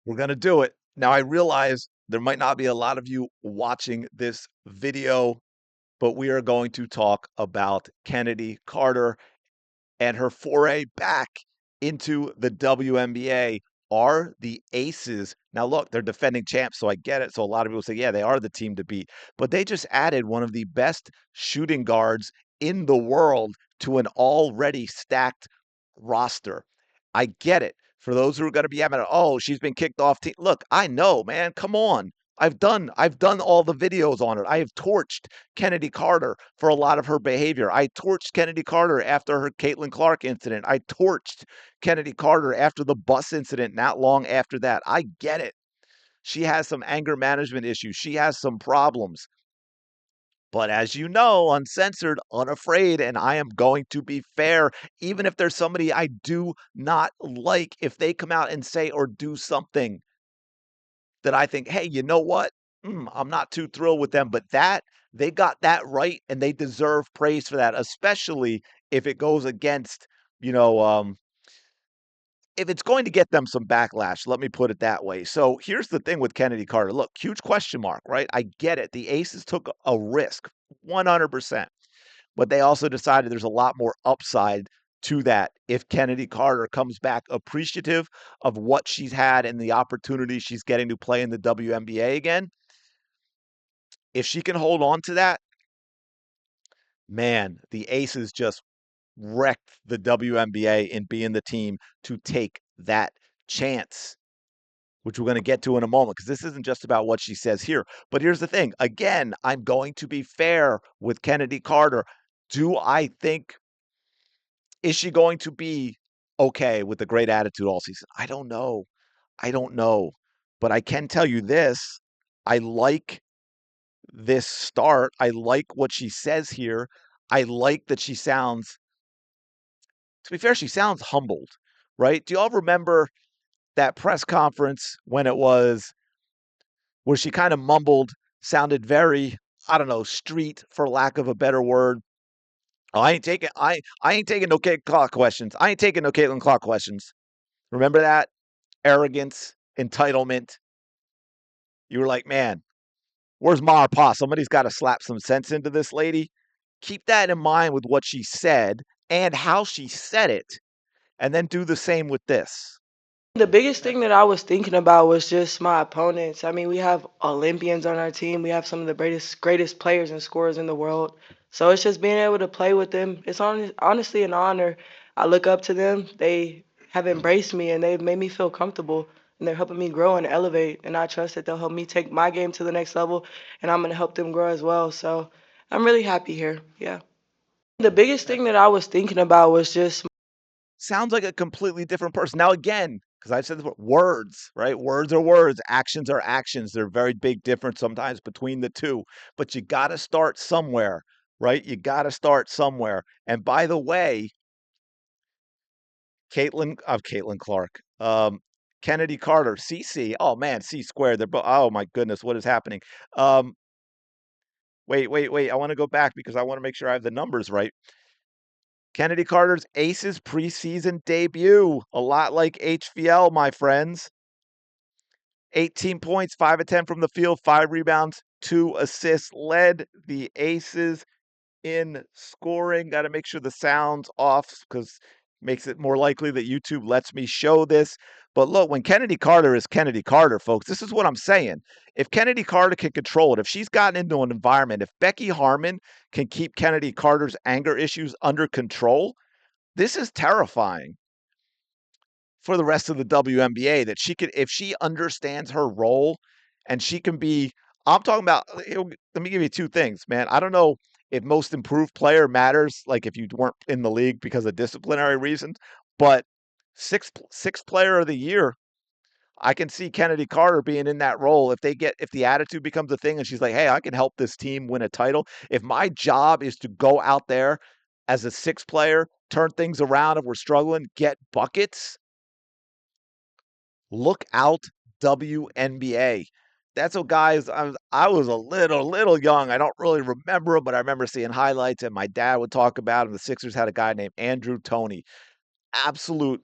We're going to do it. Now, I realize there might not be a lot of you watching this video, but we are going to talk about Chennedy Carter and her foray back into the WNBA. Are the Aces now? Look, they're defending champs, so I get it. So a lot of people say, yeah, they are the team to beat, but they just added one of the best shooting guards in the world to an already stacked roster. I get it. For those who are going to be having, oh, she's been kicked off team. Look, I know, man. Come on. I've done all the videos on it. I have torched Chennedy Carter for a lot of her behavior. I torched Chennedy Carter after her Caitlin Clark incident. I torched Chennedy Carter after the bus incident not long after that. I get it. She has some anger management issues. She has some problems. But as you know, uncensored, unafraid, and I am going to be fair, even if there's somebody I do not like, if they come out and say or do something that I think, hey, you know what? I'm not too thrilled with them, but they got that right and they deserve praise for that, especially if it goes against, you know, if it's going to get them some backlash, let me put it that way. So here's the thing with Chennedy Carter. Look, huge question mark, right? I get it. The Aces took a risk, 100%, but they also decided there's a lot more upside to that if Chennedy Carter comes back appreciative of what she's had and the opportunity she's getting to play in the WNBA again. If she can hold on to that, man, the Aces just wrecked the WNBA in being the team to take that chance, which we're going to get to in a moment, because this isn't just about what she says here. But here's the thing. Again, I'm going to be fair with Chennedy Carter. Do I think, is she going to be okay with a great attitude all season? I don't know. I don't know. But I can tell you this. I like this start. I like what she says here. I like that she sounds, to be fair, she sounds humbled, right? Do you all remember that press conference when it was where she kind of mumbled, sounded very, I don't know, street for lack of a better word. Oh, I ain't taking no Caitlin Clark questions. I ain't taking no Caitlin Clark questions. Remember that? Arrogance, entitlement. You were like, man, where's Ma or Pa? Somebody's got to slap some sense into this lady. Keep that in mind with what she said and how she said it, and then do the same with this. The biggest thing that I was thinking about was just my opponents. I mean, we have Olympians on our team. We have some of the greatest players and scorers in the world. So it's just being able to play with them. It's honestly an honor. I look up to them. They have embraced me and they've made me feel comfortable and they're helping me grow and elevate. And I trust that they'll help me take my game to the next level and I'm going to help them grow as well. So I'm really happy here. Yeah. The biggest thing that I was thinking about was just Sounds like a completely different person. Now, again, because I've said this before, words, right? Words are words, actions are actions. They're very big difference sometimes between the two, but you got to start somewhere, right? You got to start somewhere. And by the way, Caitlin Clark, Chennedy Carter, CC. Oh man, C squared. They're both. Oh my goodness, what is happening? Um, wait. I want to go back because I want to make sure I have the numbers right. Chennedy Carter's Aces preseason debut, a lot like HVL, my friends. 18 points, 5 of 10 from the field, 5 rebounds, 2 assists, led the Aces in scoring. Got to make sure the sound's off because makes it more likely that YouTube lets me show this. But look, when Chennedy Carter is Chennedy Carter, folks, this is what I'm saying. If Chennedy Carter can control it, if she's gotten into an environment, if Becky Harmon can keep Chennedy Carter's anger issues under control, this is terrifying for the rest of the WNBA that she could, if she understands her role and she can be, I'm talking about, let me give you two things, man. I don't know if most improved player matters, like if you weren't in the league because of disciplinary reasons, but sixth player of the year, I can see Chennedy Carter being in that role if the attitude becomes a thing and she's like, hey, I can help this team win a title. If my job is to go out there as a sixth player, turn things around if we're struggling, get buckets, look out, WNBA. That's what guys. I was a little young. I don't really remember him, but I remember seeing highlights, and my dad would talk about him. The Sixers had a guy named Andrew Toney, absolute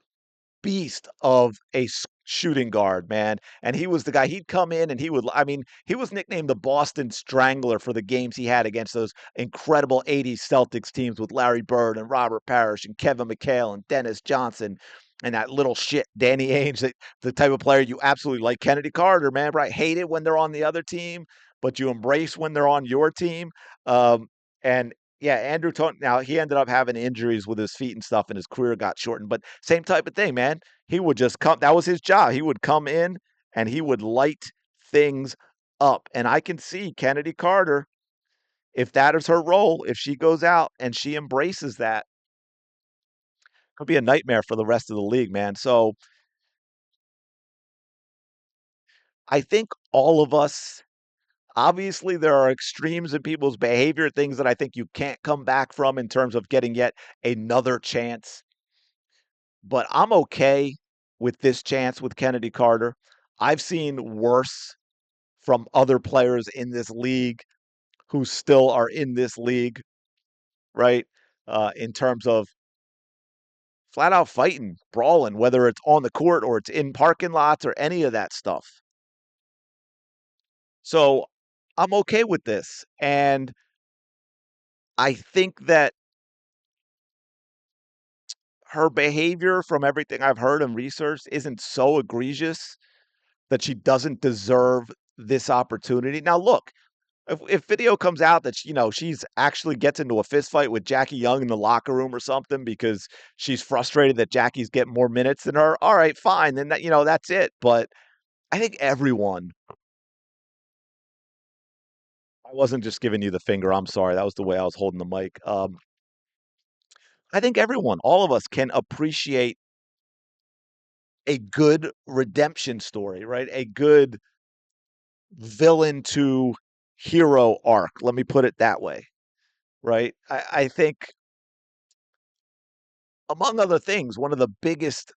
beast of a shooting guard, man. And he was the guy, he'd come in and I mean, he was nicknamed the Boston Strangler for the games he had against those incredible 80s Celtics teams with Larry Bird and Robert Parrish and Kevin McHale and Dennis Johnson and that little shit Danny Ainge, the type of player you absolutely like. Kennedy Carter, man, right? Hate it when they're on the other team, but you embrace when they're on your team. And yeah, Andrew Tony. Now he ended up having injuries with his feet and stuff, and his career got shortened. But same type of thing, man. He would just come. That was his job. He would come in and he would light things up. And I can see Kennedy Carter, if that is her role, if she goes out and she embraces that, could be a nightmare for the rest of the league, man. So I think all of us, obviously, there are extremes in people's behavior, things that I think you can't come back from in terms of getting yet another chance. But I'm okay with this chance with Kennedy Carter. I've seen worse from other players in this league who still are in this league, right? In terms of flat out fighting, brawling, whether it's on the court or it's in parking lots or any of that stuff. So I'm okay with this. And I think that her behavior, from everything I've heard and researched, isn't so egregious that she doesn't deserve this opportunity. Now, look, if video comes out that she's actually gets into a fist fight with Jackie Young in the locker room or something because she's frustrated that Jackie's getting more minutes than her, all right, fine, then that's it. But I think everyone. I wasn't just giving you the finger. I'm sorry. That was the way I was holding the mic. I think everyone, all of us, can appreciate a good redemption story, right? A good villain to hero arc. Let me put it that way, right? I think, among other things, one of the biggest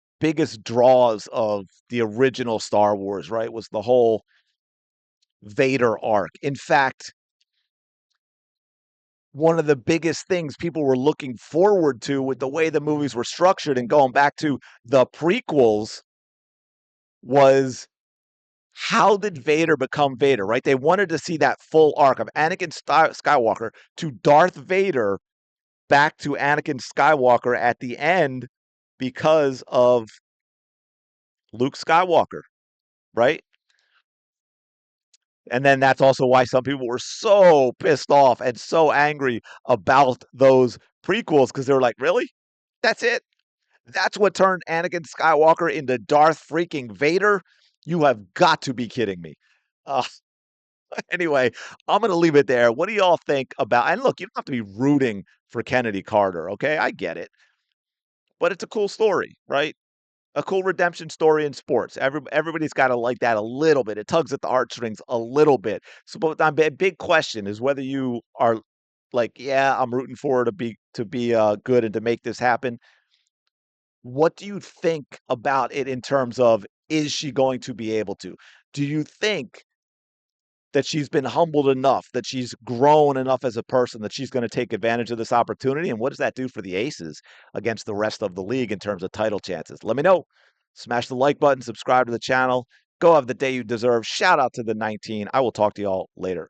draws of the original Star Wars, right, was the whole Vader arc. In fact, one of the biggest things people were looking forward to with the way the movies were structured and going back to the prequels was, how did Vader become Vader, right? They wanted to see that full arc of Anakin Skywalker to Darth Vader back to Anakin Skywalker at the end because of Luke Skywalker, right? And then that's also why some people were so pissed off and so angry about those prequels because they were like, really? That's it? That's what turned Anakin Skywalker into Darth freaking Vader? You have got to be kidding me. Uh, anyway, I'm going to leave it there. What do y'all think about? And look, you don't have to be rooting for Kennedy Carter, okay? I get it. But it's a cool story, right? A cool redemption story in sports. Everybody's got to like that a little bit. It tugs at the heartstrings a little bit. So, but the big question is whether you are like, yeah, I'm rooting for her to be good and to make this happen. What do you think about it in terms of, is she going to be able to? Do you think that she's been humbled enough, that she's grown enough as a person, that she's going to take advantage of this opportunity? And what does that do for the Aces against the rest of the league in terms of title chances? Let me know. Smash the like button, subscribe to the channel. Go have the day you deserve. Shout out to the 19. I will talk to y'all later.